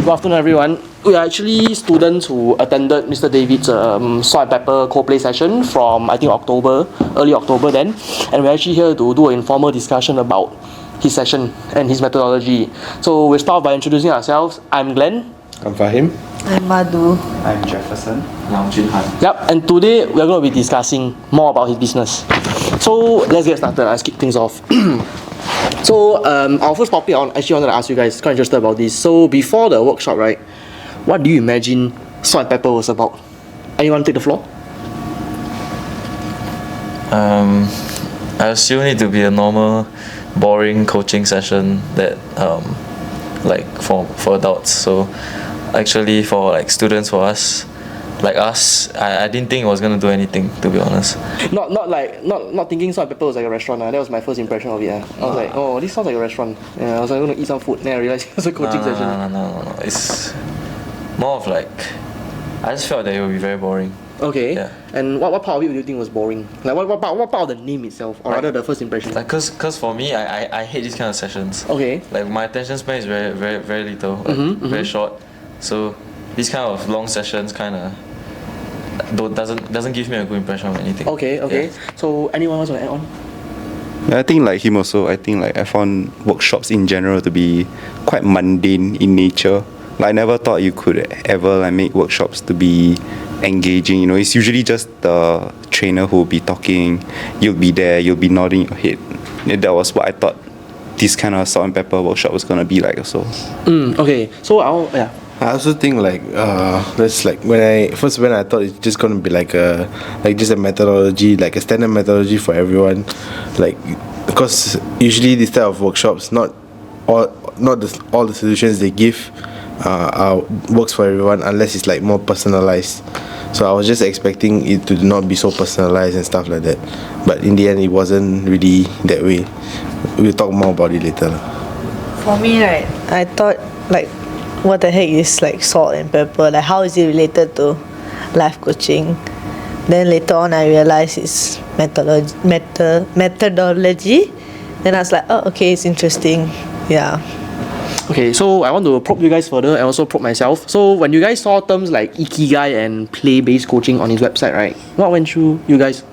Good afternoon, everyone. We are actually students who attended Mr. David's salt and pepper co-play session from, I think, early October then. And we're actually here to do an informal discussion about his session and his methodology. So we'll start by introducing ourselves. I'm Glenn. I'm Fahim. I'm Madhu. I'm Jeffersen. I'm Jun Han. Yep, and today we're going to be discussing more about his business. So let's get started. Let's kick things off. So our first topic, I wanted to ask you guys, quite interested about this. So before the workshop, right, what do you imagine salt and pepper was about? Anyone take the floor? I assume it to be a normal, boring coaching session that like for adults. So actually for like students, for us, like us, I didn't think it was gonna do anything, to be honest. Not thinking salt and pepper was like a restaurant. That was my first impression of it. I was like, oh, this sounds like a restaurant. I was like, going to eat some food. Then I realized it was a coaching session. No. It's more of like, I just felt that it would be very boring. Okay. Yeah. And what part of it do you think was boring? Like what part of the name itself, or rather the first impression? Like, cause for me, I hate these kind of sessions. Okay. Like my attention span is very little, very short. So these kind of long sessions kind of doesn't give me a good impression of anything. Okay. Yeah. So anyone wants to add on? I think like him also, I found workshops in general to be quite mundane in nature. Like I never thought you could ever like make workshops to be engaging. You know, it's usually just the trainer who will be talking, you'll be there, you'll be nodding your head. That was what I thought this kind of salt and pepper workshop was gonna be like also. Okay. So I also think like that's like when I thought it's just gonna be like just a methodology, like a standard methodology for everyone, like because usually this type of workshops all the solutions they give works for everyone unless it's like more personalized. So I was just expecting it to not be so personalized and stuff like that, but in the end it wasn't really that way. We'll talk more about it later. For me, right, I thought like, what the heck is like salt and pepper? Like, how is it related to life coaching? Then later on, I realized it's methodology. Then I was like, oh, okay, it's interesting. Yeah. Okay, so I want to probe you guys further and also probe myself. So when you guys saw terms like Ikigai and play-based coaching on his website, right, what went through your guys'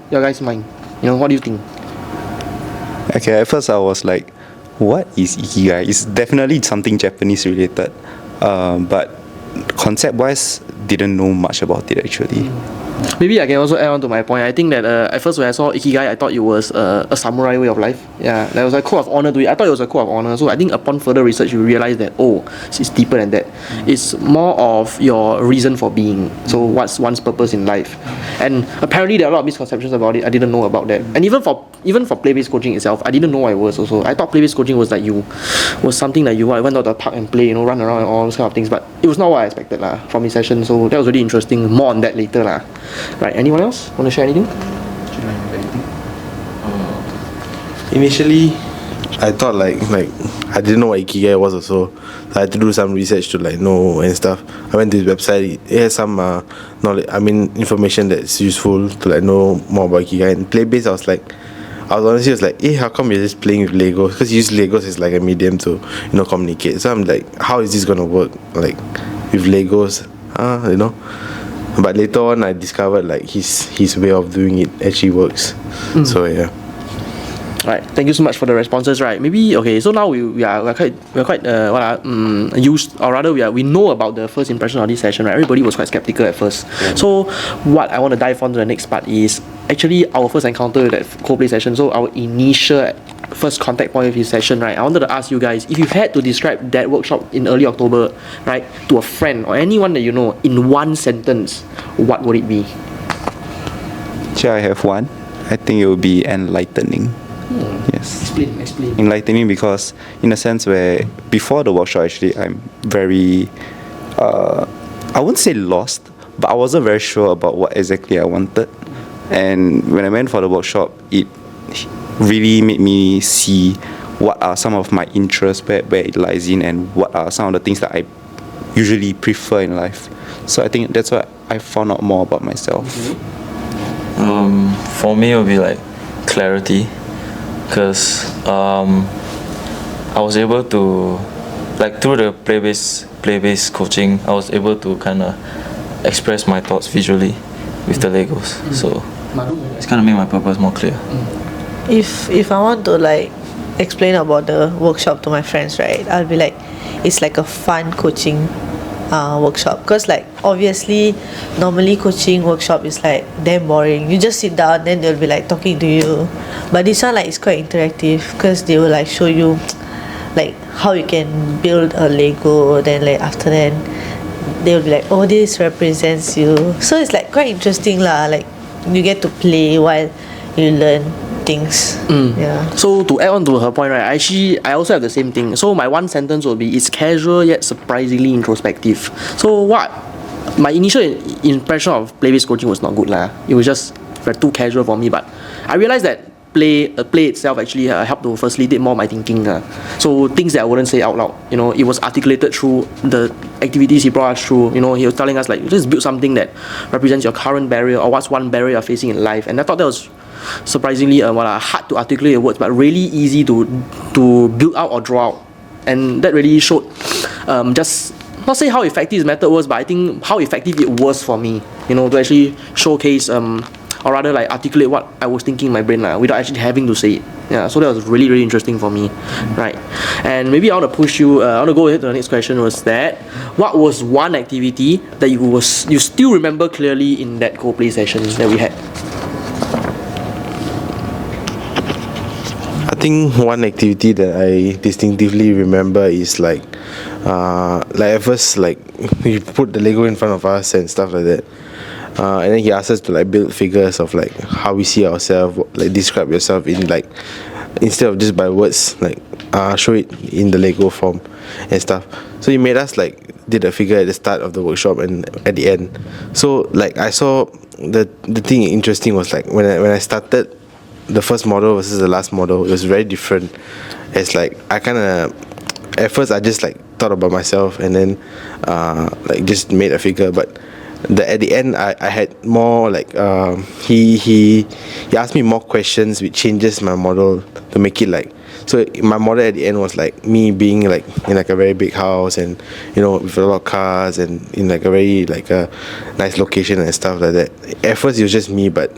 mind? You know, what do you think? Okay, at first I was like, what is Ikigai? It's definitely something Japanese related, but concept-wise, didn't know much about it actually. Maybe I can also add on to my point. I think that at first when I saw Ikigai, I thought it was a samurai way of life. Yeah, there was a code of honor to it. I thought it was a code of honor. So I think upon further research, you realize that it's deeper than that. It's more of your reason for being. So what's one's purpose in life? And apparently there are a lot of misconceptions about it. I didn't know about that. And even for play-based coaching itself, I didn't know what it was also. I thought play-based coaching was like was something that you went out to the park and play, run around and all those kind of things. But it was not what I expected from his session. So that was really interesting. More on that later Right, anyone else want to share anything? Initially, I thought like I didn't know what Ikigai was also. I had to do some research to like know and stuff. I went to his website. It has some knowledge. Information that's useful to like know more about Ikigai. And play-based, I was honestly like, how come you're just playing with Legos? Because you use Legos as like a medium to communicate. So I'm like, how is this gonna work like with Legos? But later on, I discovered like his way of doing it actually works. So yeah. Right. Thank you so much for the responses. Right. Maybe okay. So now we're quite used, or rather we know about the first impression of this session. Right. Everybody was quite skeptical at first. Yeah. So what I want to dive on to the next part is actually our first encounter with that co-play session. So our initial first contact point with his session. Right. I wanted to ask you guys, if you had to describe that workshop in early October, right, to a friend or anyone that you know in one sentence, what would it be? Sure, I have one. I think it would be enlightening. Yes. Explain. Enlightening because in a sense where before the workshop actually I'm very I wouldn't say lost, but I wasn't very sure about what exactly I wanted. And when I went for the workshop, it really made me see what are some of my interests, where it lies in, and what are some of the things that I usually prefer in life. So I think that's why I found out more about myself. For me, it would be like clarity, because I was able to like through the play-based coaching, I was able to kind of express my thoughts visually with the Legos. So it's kind of made my purpose more clear. If I want to like explain about the workshop to my friends, right, I'll be like, it's like a fun coaching workshop, because like obviously normally coaching workshop is like damn boring. You just sit down, then they'll be like talking to you, but this one like is quite interactive, because they will like show you like how you can build a Lego, then like after that they will be like, oh, this represents you. So it's like quite interesting lah, like you get to play while you learn things. Yeah. So to add on to her point, right, I also have the same thing. So my one sentence will be, it's casual yet surprisingly introspective. So what my initial impression of play-based coaching was not good lah. It was just very too casual for me, but I realized that play itself actually helped to facilitate more my thinking. So things that I wouldn't say out loud, you know, it was articulated through the activities he brought us through. You know, he was telling us like, just build something that represents your current barrier, or what's one barrier you're facing in life. And I thought that was surprisingly hard to articulate the words, but really easy to build out or draw out. And that really showed just not say how effective his method was, but I think how effective it was for me, you know, to actually showcase or rather like articulate what I was thinking in my brain without actually having to say it. Yeah, so that was really, really interesting for me. Right. And maybe I want to push you, I want to go ahead to the next question, was that what was one activity that you still remember clearly in that KoPlay session that we had? I think one activity that I distinctively remember is like at first, like he put the Lego in front of us and stuff like that, and then he asked us to like build figures of like how we see ourselves, like describe yourself in like, instead of just by words, like show it in the Lego form and stuff. So he made us like did a figure at the start of the workshop and at the end. So like I saw the thing interesting was like when I started the first model versus the last model, it was very different. It's like I kind of, at first I just like thought about myself and then like just made a figure, but at the end I had more like he asked me more questions which changes my model to make it like, so my model at the end was like me being like in like a very big house and, you know, with a lot of cars and in like a very like a nice location and stuff like that. At first it was just me, but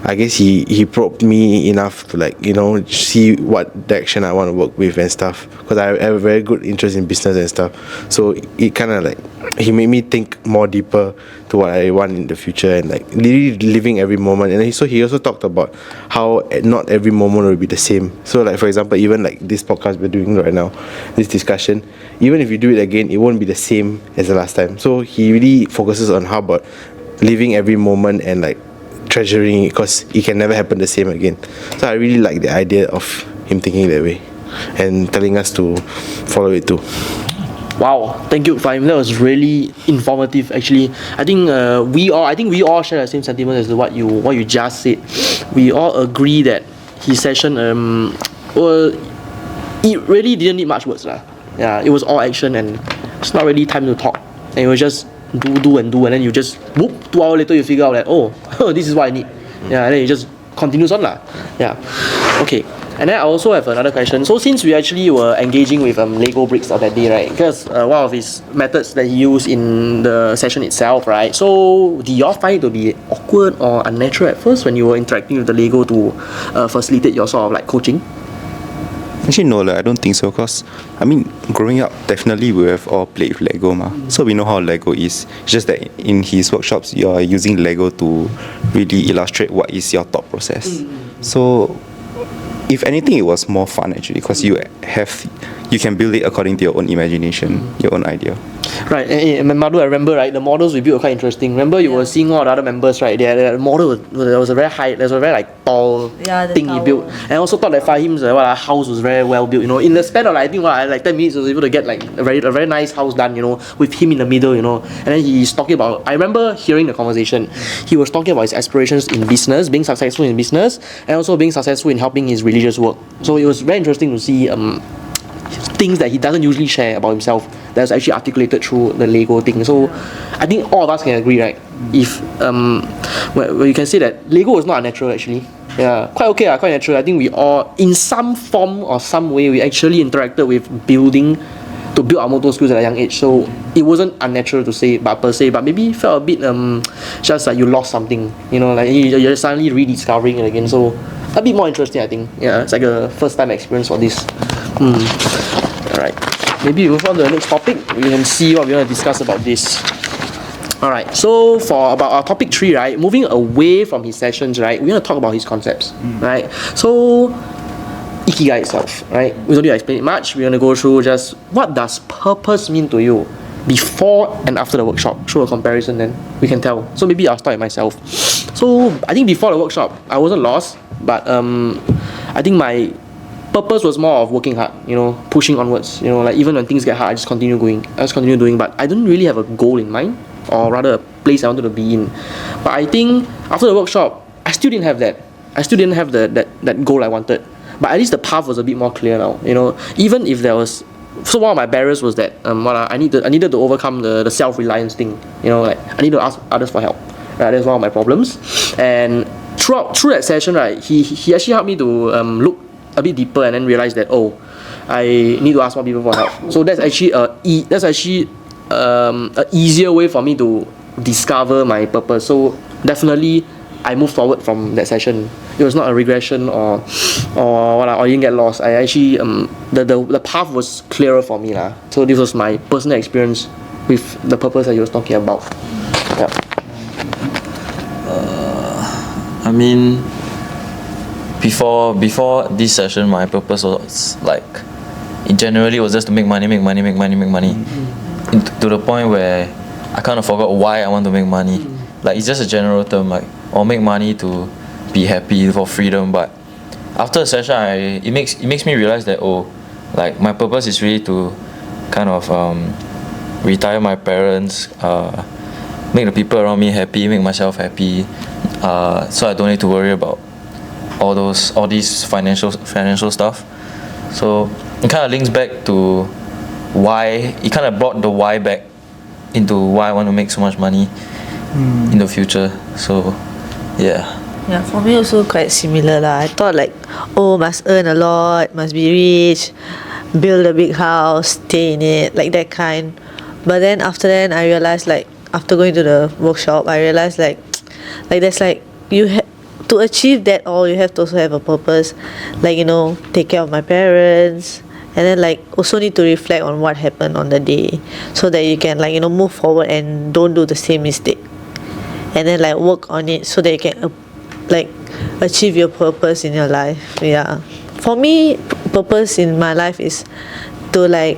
I guess he probed me enough to like, you know, see what direction I want to work with and stuff, because I have a very good interest in business and stuff. So it kind of like, he made me think more deeper to what I want in the future and like really living every moment. And he also talked about how not every moment will be the same. So like, for example, even like this podcast we're doing right now, this discussion, even if you do it again, it won't be the same as the last time. So he really focuses on how about living every moment and like treasuring it, because it can never happen the same again. So I really like the idea of him thinking that way and telling us to follow it too. Wow, thank you, Fahim. That was really informative. Actually, I think we all share the same sentiment as what you just said. We all agree that his session it really didn't need much words lah. Yeah, it was all action and it's not really time to talk. And it was just do and then you just whoop, 2 hours later you figure out that, oh this is what I need. Yeah, and then it just continues on lah. Yeah. Okay. And then I also have another question. So since we actually were engaging with Lego bricks on that day, right? Because one of his methods that he used in the session itself, right? So did y'all find it to be awkward or unnatural at first when you were interacting with the Lego to facilitate your sort of like coaching? Actually, no, I don't think so. Because, I mean, growing up, definitely we have all played with Lego, so we know how Lego is. It's just that in his workshops, you are using Lego to really illustrate what is your thought process. So, if anything, it was more fun actually, because you can build it according to your own imagination, your own idea. Right, and Madhu, I remember, right, the models we built were quite interesting. Remember you were seeing all the other members, right? The model was a very high, there was a very like tall thing he built. And I also thought that Fahim's house was very well built, you know. In the span of like, I think like 10 minutes, I was able to get like a very nice house done, you know, with him in the middle, you know. And then he's talking about, I remember hearing the conversation, he was talking about his aspirations in business, being successful in business, and also being successful in helping his religious work. So it was very interesting to see things that he doesn't usually share about himself that's actually articulated through the Lego thing. So I think all of us can agree, right? If where you can say that Lego is not unnatural actually. Yeah, quite okay, quite natural. I think we all, in some form or some way, we actually interacted with building to build our motor skills at a young age. So it wasn't unnatural to say, but per se, but maybe felt a bit just like you lost something, you know, like you're suddenly rediscovering it again. So a bit more interesting, I think. Yeah, it's like a first time experience for this. Alright, maybe we move on to the next topic. We can see what we want to discuss about this. Alright, so for about our topic 3, right, moving away from his sessions, right, we want to talk about his concepts, right? So Ikigai itself, right? We don't need to explain it much. We're going to go through just what does purpose mean to you before and after the workshop. Through a comparison, then we can tell. So maybe I'll start with myself. So I think before the workshop, I wasn't lost, but I think my purpose was more of working hard, you know, pushing onwards. You know, like even when things get hard, I just continue going. I just continue doing, but I didn't really have a goal in mind, or rather a place I wanted to be in. But I think after the workshop, I still didn't have that. I still didn't have that goal I wanted. But at least the path was a bit more clear now. You know, even if there was, so one of my barriers was that I needed to overcome the self-reliance thing. You know, like I needed to ask others for help. Right, that's one of my problems. And through that session, right, he actually helped me to look a bit deeper and then realize that I need to ask more people for help. So that's actually an easier way for me to discover my purpose. So definitely I moved forward from that session. It was not a regression or I didn't get lost. I actually the path was clearer for me lah. So this was my personal experience with the purpose that he was talking about. Yeah. I mean, before this session, my purpose was like, it generally was just to make money. To the point where I kind of forgot why I want to make money. Like it's just a general term, like make money to be happy, for freedom. But after the session, it makes me realize that like my purpose is really to kind of retire my parents, make the people around me happy, make myself happy, so I don't need to worry about all these financial stuff. So it kind of links back to why, it kind of brought the why back into why I want to make so much money in the future. So yeah. Yeah, for me also quite similar lah. I thought like, must earn a lot, must be rich, build a big house, stay in it, like that kind. But then after that, I realized like, after going to the workshop, I realized like there's like, to achieve that all, you have to also have a purpose. Like, you know, take care of my parents, and then like also need to reflect on what happened on the day, so that you can like, you know, move forward and don't do the same mistake. And then like work on it so that you can like achieve your purpose in your life. Yeah, for me, purpose in my life is to like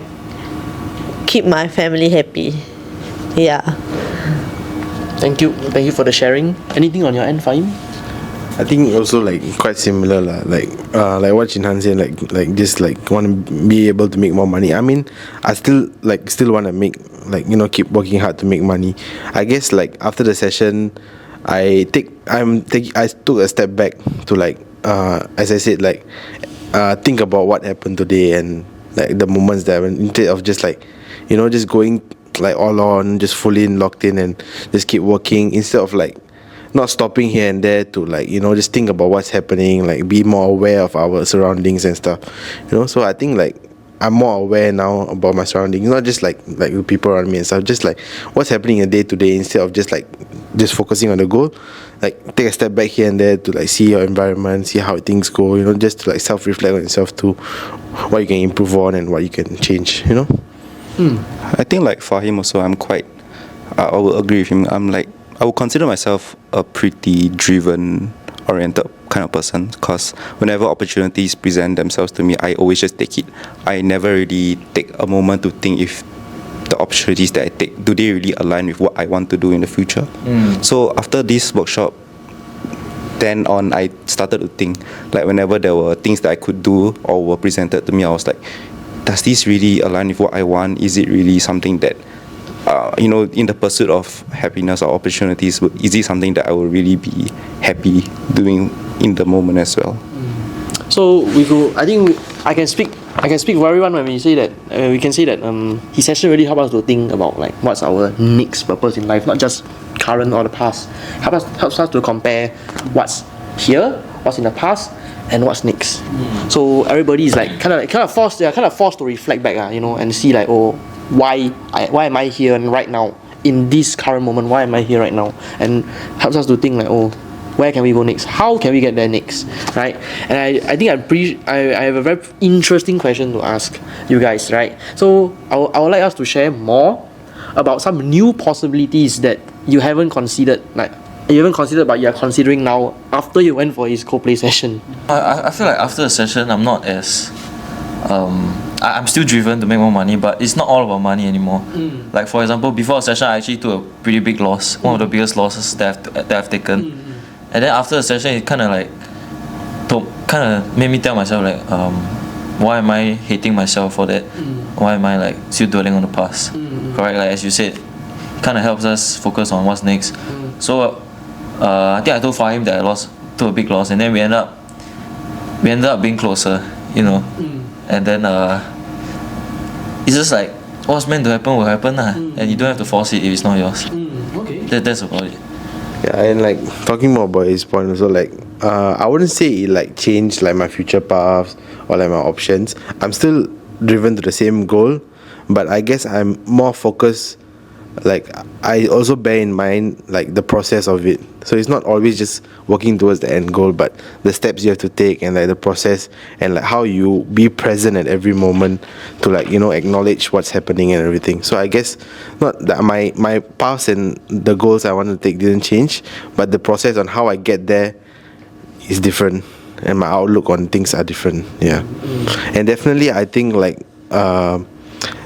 keep my family happy. Yeah. Thank you for the sharing. Anything on your end, Fahim? I think also like quite similar lah. Like what Jun Han said, like just like want to be able to make more money. I mean, I still want to make, like, you know, keep working hard to make money. I guess like after the session, I took a step back to like as I said, like think about what happened today and like the moments that happened, instead of just like, you know, just going like all on, just fully locked in and just keep working, instead of like not stopping here and there to like, you know, just think about what's happening, like be more aware of our surroundings and stuff, you know. So I think like I'm more aware now about my surroundings, not just like the people around me and stuff, just like what's happening in day to day, instead of just focusing on the goal. Like take a step back here and there to like see your environment, see how things go, you know, just to like self-reflect on yourself too, what you can improve on and what you can change, you know. I think like for him also, I will agree with him. I would consider myself a pretty driven oriented kind of person, because whenever opportunities present themselves to me, I always just take it. I never really take a moment to think if the opportunities that I take, do they really align with what I want to do in the future. So after this workshop, then on, I started to think, like whenever there were things that I could do or were presented to me, I was like, does this really align with what I want? Is it really something that you know, in the pursuit of happiness or opportunities, is it something that I will really be happy doing in the moment as well? So I think I can speak for everyone when we say that we can say that his session really helped us to think about like what's our next purpose in life, not just current or the past. Helps us to compare what's here, what's in the past, and what's next. So everybody is like kind of forced to reflect back, you know, and see like, oh, why am I here and right now in this current moment? Why am I here right now? And helps us to think like, oh, where can we go next? How can we get there next? Right? And I think I have a very interesting question to ask you guys, right? So I would like us to share more about some new possibilities that you haven't considered, but you are considering now after you went for his KoPlay session. I feel like after the session, I'm not as I'm still driven to make more money, but it's not all about money anymore. Like for example, before a session, I actually took a pretty big loss, one of the biggest losses that I've taken. And then after the session, it kind of made me tell myself like, why am I hating myself for that? Why am I like still dwelling on the past? Correct, like as you said, it kind of helps us focus on what's next. So I think I told Fahim that I took a big loss, and then we ended up being closer, you know. And then it's just like what's meant to happen will happen, and you don't have to force it if it's not yours. Okay. That's about it. Yeah, and like talking more about his point also, like I wouldn't say it like changed like my future paths or like my options. I'm still driven to the same goal, but I guess I'm more focused. Like I also bear in mind like the process of it, so it's not always just working towards the end goal, but the steps you have to take and like the process and like how you be present at every moment to like, you know, acknowledge what's happening and everything. So I guess not that my paths and the goals I want to take didn't change, but the process on how I get there is different, and my outlook on things are different. Yeah. And definitely I think like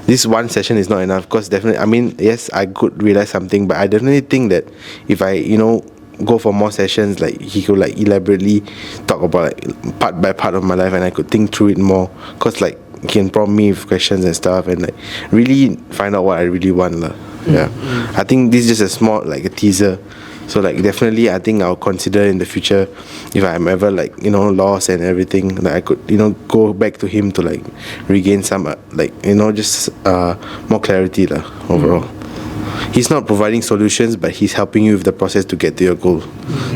this one session is not enough, because definitely, I mean, yes, I could realize something, but I definitely think that if I, you know, go for more sessions, like he could like elaborately talk about like part by part of my life, and I could think through it more, because like he can prompt me with questions and stuff, and like really find out what I really want lah. Yeah. I think this is just a small like a teaser. So like definitely I think I'll consider in the future, if I'm ever like, you know, lost and everything, that I could, you know, go back to him to like regain some like, you know, just more clarity lah overall. He's not providing solutions, but he's helping you with the process to get to your goal.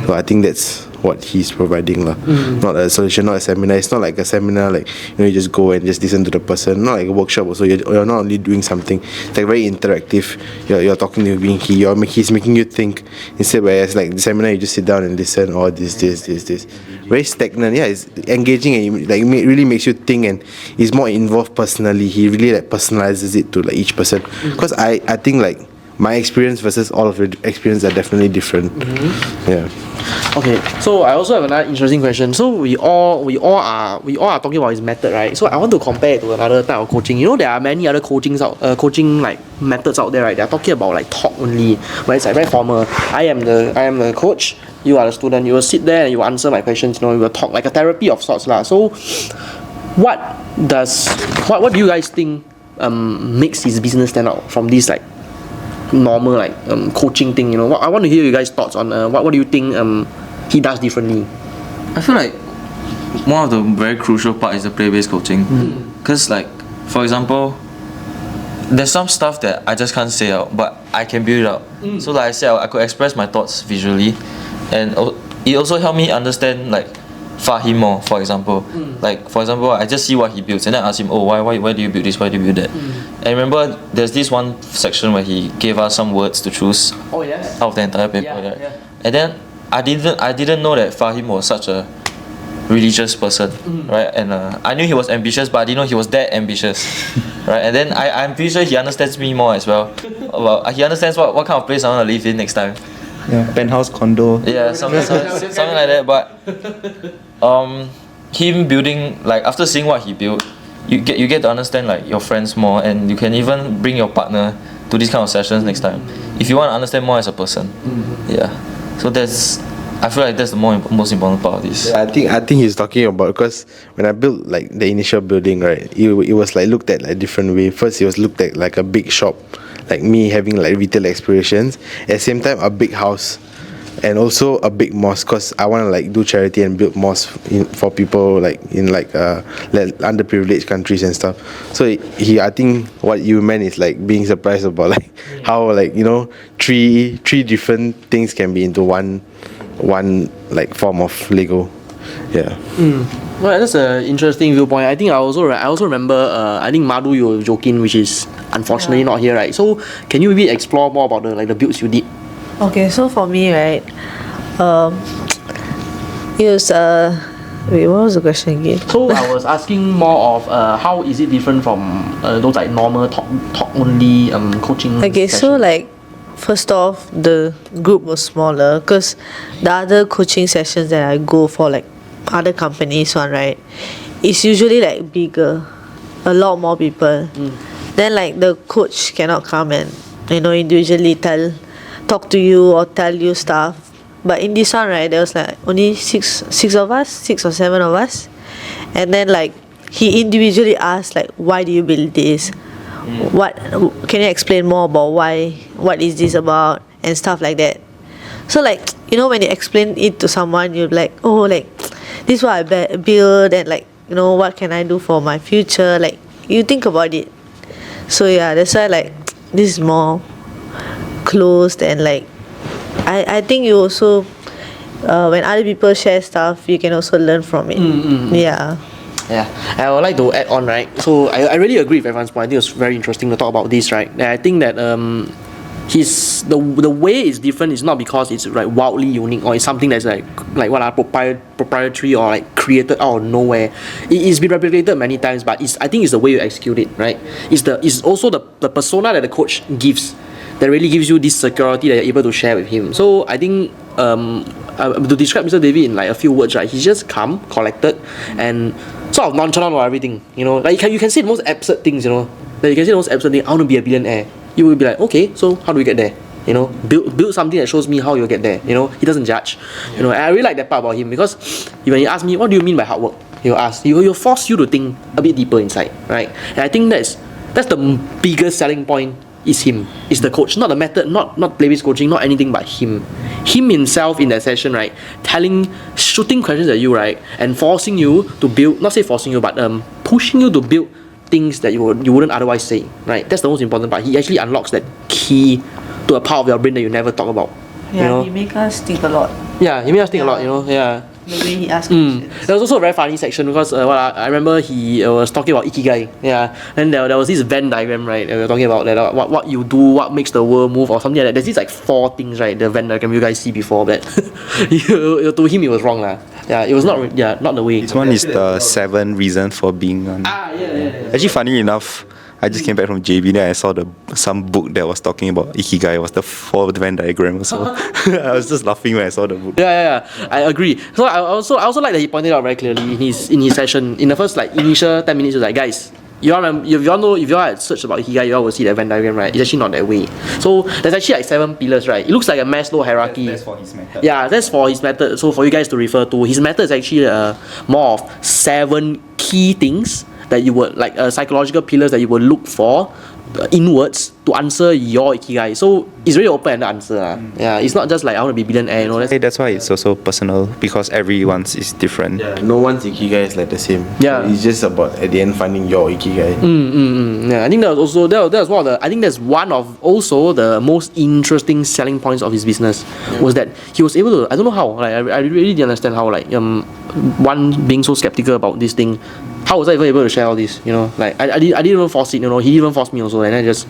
So I think that's what he's providing lah. Not a solution, not a seminar. It's not like a seminar like, you know, you just go and just listen to the person. Not like a workshop also. You're not only doing something. It's like very interactive. You're talking to him. He's making you think, instead whereas like the seminar you just sit down and listen, or this. Very stagnant. Yeah, it's engaging, and like it really makes you think, and he's more involved personally. He really like personalizes it to like each person. Because I think like my experience versus all of your experience are definitely different. Yeah. Okay, so I also have another interesting question. So we all are talking about his method, right? So I want to compare it to another type of coaching. You know, there are many other coaching like methods out there, right? They're talking about like talk only, where it's like very formal. I am the coach, you are the student. You will sit there and you will answer my questions. You know, you will talk like a therapy of sorts, lah. So what do you guys think makes his business stand out from this like normal like coaching thing? You know, I want to hear you guys' thoughts on what do you think he does differently. I feel like one of the very crucial part is the play-based coaching, because like for example, there's some stuff that I just can't say out, but I can build it up. So like I said, I could express my thoughts visually, and it also helped me understand like Fahim more, for example. Like for example, I just see what he builds, and then I ask him, oh, why do you build this, why do you build that? And remember, there's this one section where he gave us some words to choose out of the entire paper. Yeah. And then I didn't know that Fahim was such a religious person, right? And I knew he was ambitious, but I didn't know he was that ambitious, right? And then I'm pretty sure he understands me more as well. He understands what kind of place I want to live in next time. Yeah, penthouse condo. Yeah, something like that. But him building, like after seeing what he built, you get to understand like your friends more, and you can even bring your partner to these kind of sessions next time if you want to understand more as a person. Yeah, so I feel like that's the most important part of this. Yeah, I think he's talking about, because when I built like the initial building, right, it was like looked at like different way. First, it was looked at like a big shop, like me having like retail aspirations. At the same time, a big house, and also a big mosque, because I want to like do charity and build mosques for people like in like underprivileged countries and stuff. So I think what you meant is like being surprised about like how like, you know, three different things can be into one like form of Lego. Yeah. Well, that's an interesting viewpoint. I think I also remember. I think Madhu, you were joking, which is unfortunately not here, right? So can you maybe explore more about the builds you did? Okay, so for me, right, it was wait, what was the question again? So I was asking more of how is it different from those like normal talk only coaching. Okay, so sessions? like first off, the group was smaller because the other coaching sessions that I go for, like other companies one, right, it's usually like bigger, a lot more people. Then like the coach cannot come and individually talk to you or tell you stuff. But in this one, right, there was like only six or seven of us, and then like he individually asked like, why do you build this? What can you explain more about why? What is this about and stuff like that. So like when you explain it to someone, you're like, oh, like this is what I build, and like what can I do for my future? Like you think about it. So yeah, that's why like this is more closed, and like I think you also when other people share stuff, you can also learn from it. Yeah. Yeah, I would like to add on, right? So I really agree with everyone's point. I think it's very interesting to talk about this, right? And I think that the way it's different is not because it's like wildly unique or it's something that's like proprietary or like created out of nowhere. It's been replicated many times, but I think it's the way you execute it, right? It's also the persona that the coach gives that really gives you this security that you're able to share with him. So I think to describe Mr. David in like a few words, right? He's just calm, collected, and sort of nonchalant or everything. Like you can say the most absurd things. Like you can say the most absurd thing. I want to be a billionaire. You will be like, okay, so how do we get there? Build something that shows me how you'll get there. He doesn't judge. And I really like that part about him because when he asks me, what do you mean by hard work? He'll ask. He'll force you to think a bit deeper inside, right? And I think that's the biggest selling point. Is him, is the coach, not the method, not play-based coaching, not anything but him himself in that session, right? Shooting questions at you, right, and forcing you to build, not say forcing you, but pushing you to build things that you wouldn't otherwise say, right? That's the most important part. He actually unlocks that key to a part of your brain that you never talk about. Yeah, he make us think a lot. Yeah, he made us think a lot. Yeah. The way he asked questions. There was also a very funny section because I remember he was talking about Ikigai. Yeah, and there was this Venn diagram, right? We were talking about that what you do, what makes the world move, or something like that. There's these like 4 things, right? The Venn diagram you guys see before that. To him it was wrong, lah. Yeah, it was not the way. This one is the 7 reasons for being on. Yeah. Actually, funny enough, I just came back from JB and I saw some book that was talking about Ikigai. It was the 4 Venn diagram also. I was just laughing when I saw the book. Yeah. I agree. So I also like that he pointed out very clearly in his session. In the first like initial 10 minutes, he was like, guys, if you all had searched about Ikigai, you all will see that Venn diagram, right? It's actually not that way. So there's actually like 7 pillars, right? It looks like a Maslow hierarchy. That's for his method. Yeah, that's for his method. So for you guys to refer to, his method is actually more of 7 key things that you would like psychological pillars that you would look for inwards to answer your Ikigai. So it's really open-ended answer. Yeah, it's not just like I want to be billionaire. That's why it's also personal because everyone's is different. Yeah, no one's Ikigai is like the same. Yeah. So it's just about at the end finding your Ikigai. Yeah, I think that was one of the. I think that's one of also the most interesting selling points of his business was that he was able to. I don't know how. Like I really didn't understand how. Like one being so skeptical about this thing. How was I even able to share all this? Like I didn't even force it. He didn't even force me also, and I just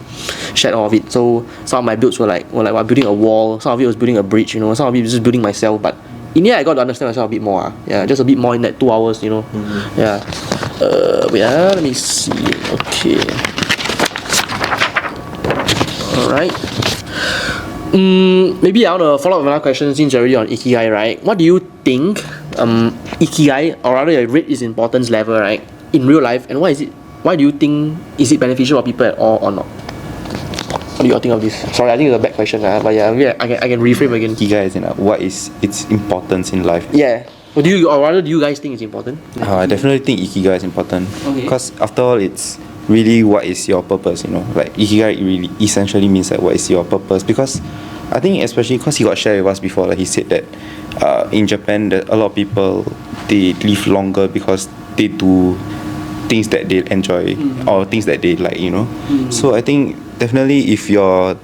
shared all of it. So some of my builds were like building a wall. Some of it was building a bridge. Some of it was just building myself. But in the end, I got to understand myself a bit more. Yeah, just a bit more in that 2 hours. Yeah. Wait. Let me see. Okay. All right. Maybe I want to follow up with another question since you're already on Ikigai, right? What do you think Ikigai, or rather rate its importance level, right, in real life, and why do you think is it beneficial for people at all or not? What do you all think of this? Sorry, I think it's a bad question, but yeah, maybe I can reframe again. Ikigai is what is its importance in life? Yeah. Or do you guys think it's important? I definitely think Ikigai is important because after all, it's really what is your purpose. Like Ikigai really essentially means like what is your purpose, because I think especially because he got shared with us before, like he said that in Japan that a lot of people they live longer because they do things that they enjoy or things that they like. So I think definitely if your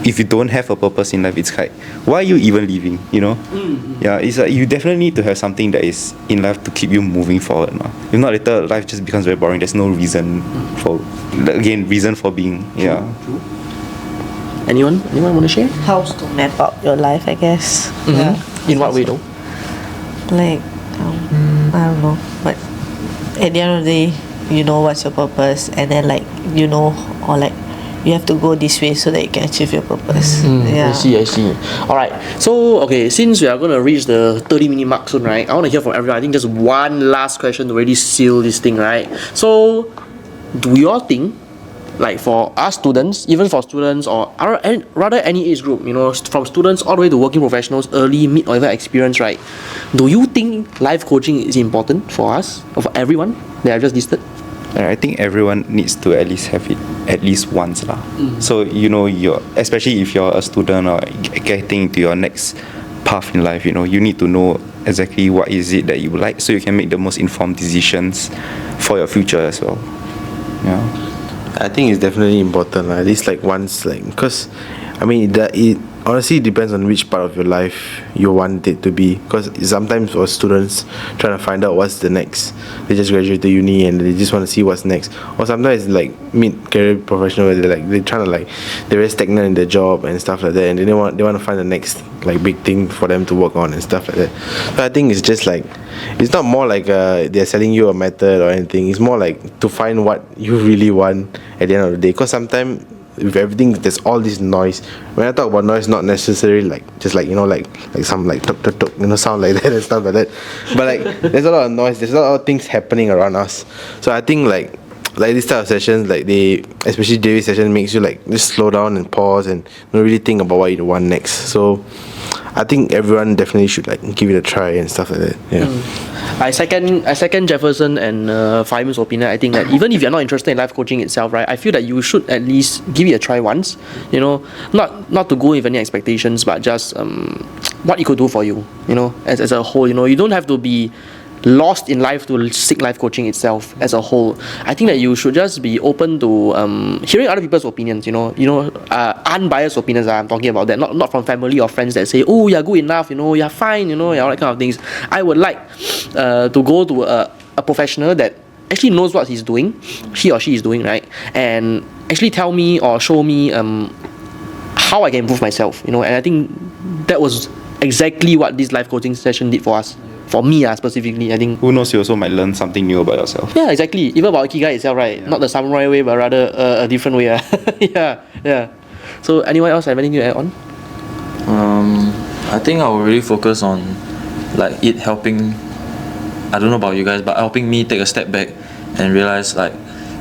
if you don't have a purpose in life, it's like, why are you even living? You know? Yeah, it's like you definitely need to have something that is in life to keep you moving forward. No? If not, later life just becomes very boring. There's no reason for, again, reason for being. Yeah. True. Anyone want to share? How to map out your life, I guess. Yeah. In what way though? Like, I don't know, but at the end of the day, you know what's your purpose, and then like you know, or like you have to go this way so that you can achieve your purpose. I see. Alright, so okay, since we are going to reach the 30-minute mark soon, right, I want to hear from everyone. I think just one last question to really seal this thing, right? So do you all think, like for us students, even for students or rather any age group, you know, from students all the way to working professionals, early, mid or even experienced, right, do you think life coaching is important for us, or for everyone that I've just listed? I think everyone needs to at least have it at least once lah. So you know, especially if you're a student or getting into your next path in life, you know, you need to know exactly what is it that you like, so you can make the most informed decisions for your future as well. Yeah. I think it's definitely important, at least like once, like, because I mean it honestly depends on which part of your life you want it to be, because sometimes for students trying to find out what's the next, they just graduated uni and they just want to see what's next, or sometimes like mid-career professional where they're trying to they're very stagnant in their job and stuff like that, and they want to find the next like big thing for them to work on and stuff like that. So I think it's just like, it's not more like they're selling you a method or anything. It's more like to find what you really want at the end of the day, because sometimes with everything there's all this noise. When I talk about noise, not necessarily like just like, you know, like some like tuk tuk tuk, you know, sound like that and stuff like that, but like there's a lot of noise, there's a lot of things happening around us. So I think like this type of sessions, like they, especially JV session, makes you like just slow down and pause and really think about what you want next. So I think everyone definitely should like give it a try and stuff like that. Yeah. I second Jeffersen and Fahim's opinion. I think that even if you're not interested in life coaching itself, right, I feel that you should at least give it a try once. You know, not to go with any expectations, but just what it could do for you. You know, as a whole. You know, you don't have to be lost in life to seek life coaching itself as a whole. I think that you should just be open to hearing other people's opinions, unbiased opinions. I'm talking about that, not from family or friends that say, oh, you're good enough, you're fine, all that kind of things. I would like to go to a professional that actually knows what he or she is doing, right, and actually tell me or show me how I can improve myself, and I think that was exactly what this life coaching session did for us. For me, specifically, I think. Who knows, you also might learn something new about yourself. Yeah, exactly. Even about Ikigai itself, right? Yeah. Not the samurai way, but rather a different way. Yeah. So, anyone else have anything to add on? I think I will really focus on like it helping. I don't know about you guys, but helping me take a step back and realize like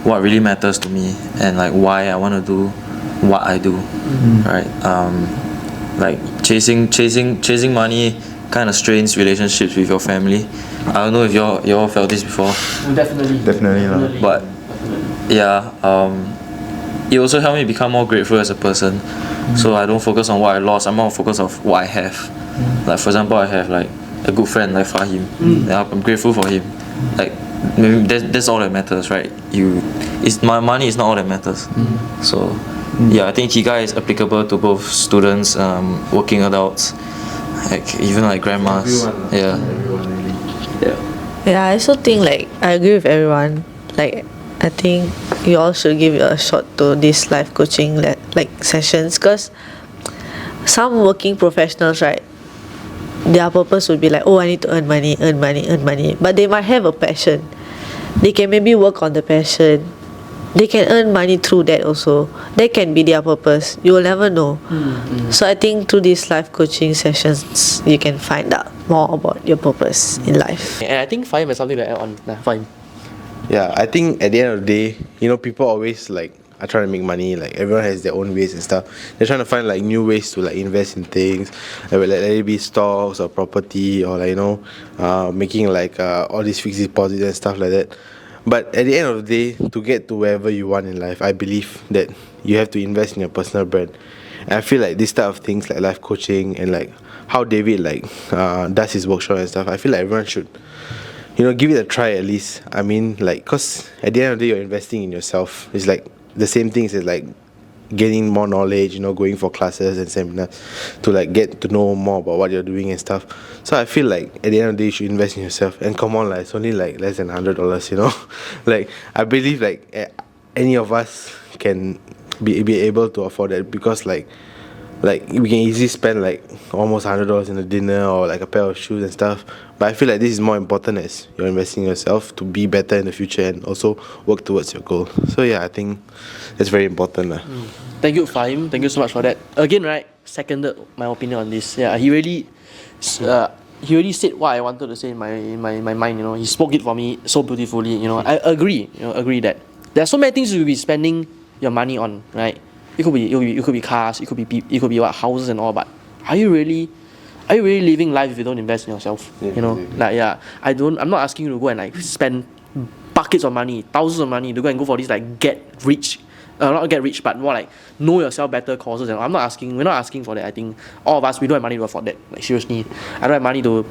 what really matters to me and like why I want to do what I do, right? Like chasing money kind of strains relationships with your family. I don't know if you all felt this before. Definitely. But yeah, it also helped me become more grateful as a person. So I don't focus on what I lost. I'm more focused on what I have. Like for example, I have like a good friend like Fahim. I'm grateful for him. Like maybe that's all that matters, right? My money is not all that matters. So yeah, I think Ikigai is applicable to both students, working adults, like even like grandmas. Yeah, I also think like I agree with everyone. Like I think you all should give it a shot to this life coaching like sessions, because some working professionals, right, their purpose would be like, oh, I need to earn money, but they might have a passion. They can maybe work on the passion. They can earn money through that also. That can be their purpose. You will never know. So I think through these life coaching sessions, you can find out more about your purpose in life. And I think Fahim has something to add on. Fahim. Yeah, I think at the end of the day, people always like are trying to make money. Like everyone has their own ways and stuff. They're trying to find like new ways to like invest in things, like let it be stocks or property or like making like all these fixed deposits and stuff like that. But at the end of the day, to get to wherever you want in life, I believe that you have to invest in your personal brand. And I feel like this type of things like life coaching and like how David does his workshop and stuff, I feel like everyone should give it a try at least. I mean, like, because at the end of the day, you're investing in yourself. It's like the same things as like gaining more knowledge, you know, going for classes and seminars to like get to know more about what you're doing and stuff. So I feel like at the end of the day you should invest in yourself. And come on, like it's only like less than $100, you know. Like I believe like any of us can be able to afford it, because like we can easily spend like almost $100 in a dinner or like a pair of shoes and stuff. But I feel like this is more important as you're investing in yourself to be better in the future and also work towards your goal. So yeah, I think that's very important. Thank you, Fahim. Thank you so much for that. Again, right, seconded my opinion on this. Yeah, he really said what I wanted to say in my mind. You know, he spoke it for me so beautifully. You know, I agree. You know, agree that there are so many things you'll be spending your money on, right? It could be cars, it could be what, houses and all. But are you really living life if you don't invest in yourself? Yeah, you know, like yeah, I'm not asking you to go and like spend buckets of money, thousands of money to go and go for this like not get rich, but more like know yourself better courses. And we're not asking for that. I think all of us, we don't have money to afford that. Like seriously, I don't have money to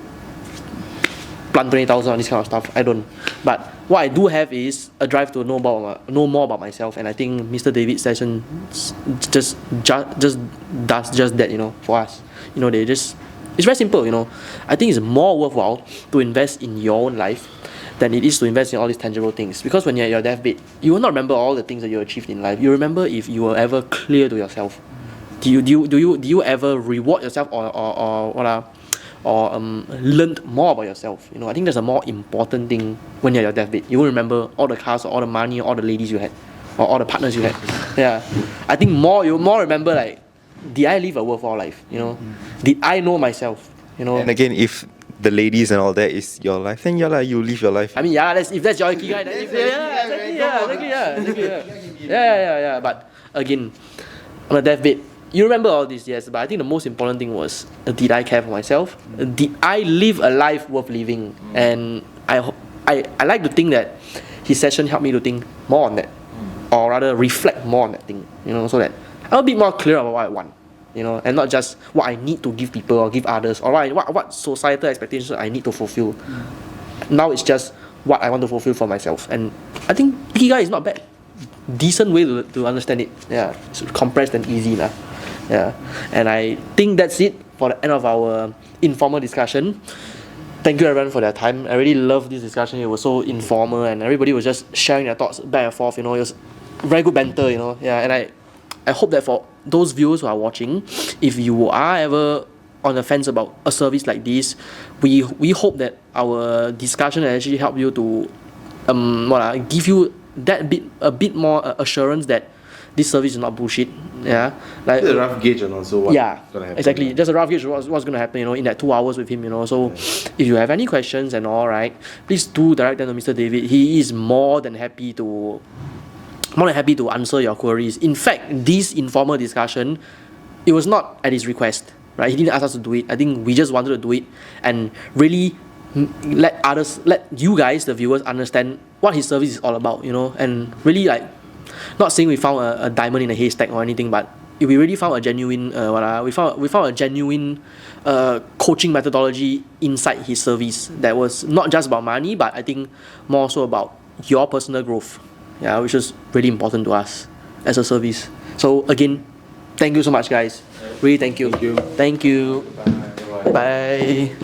plant 20,000 on this kind of stuff. I don't. But what I do have is a drive to know more about myself. And I think Mr. David's session just does just that. You know, for us. You know, it's very simple. You know, I think it's more worthwhile to invest in your own life than it is to invest in all these tangible things. Because when you're at your deathbed, you will not remember all the things that you achieved in life. You remember if you were ever clear to yourself. Do you ever reward yourself or learned more about yourself? You know, I think that's a more important thing when you're at your deathbed. You won't remember all the cars, or all the money, or all the ladies you had, or all the partners you had. Yeah, I think you'll more remember like, did I live a worthwhile life? You know, did I know myself? You know, And again, if the ladies and all that is your life, then you live your life. I mean, yeah, if that's your Ikigai, then exactly. But again, on a deathbed, you remember all this, yes, but I think the most important thing was, did I care for myself? Did I live a life worth living? And I like to think that his session helped me to think more on that, or rather reflect more on that thing, you know, so that I'll be more clear about what I want, you know, and not just what I need to give people or give others, or what societal expectations I need to fulfill. Now it's just what I want to fulfill for myself. And I think Ikigai is not bad. Decent way to understand it. Yeah, it's compressed and easy lah. Yeah, and I think that's it for the end of our informal discussion. Thank you everyone for their time. I really love this discussion. It was so informal and everybody was just sharing their thoughts back and forth. You know, it was very good banter. You know, yeah, and I hope that for those viewers who are watching, if you are ever on the fence about a service like this, we hope that our discussion actually help you to give you a bit more assurance that this service is not bullshit. Yeah, like a rough gauge on also what's gonna happen. Exactly. Just a rough gauge of what's gonna happen, you know, in that 2 hours with him, you know. So if you have any questions and all, right, please do direct them to Mr. David. He is more than happy to answer your queries. In fact, this informal discussion, it was not at his request, right? He didn't ask us to do it. I think we just wanted to do it and really let you guys, the viewers, understand what his service is all about, you know, and really like, not saying we found a diamond in a haystack or anything, but we really found a genuine we found a genuine coaching methodology inside his service that was not just about money, but I think more so about your personal growth, yeah, which is really important to us as a service. So again, thank you so much, guys. Really, thank you. Thank you. Bye.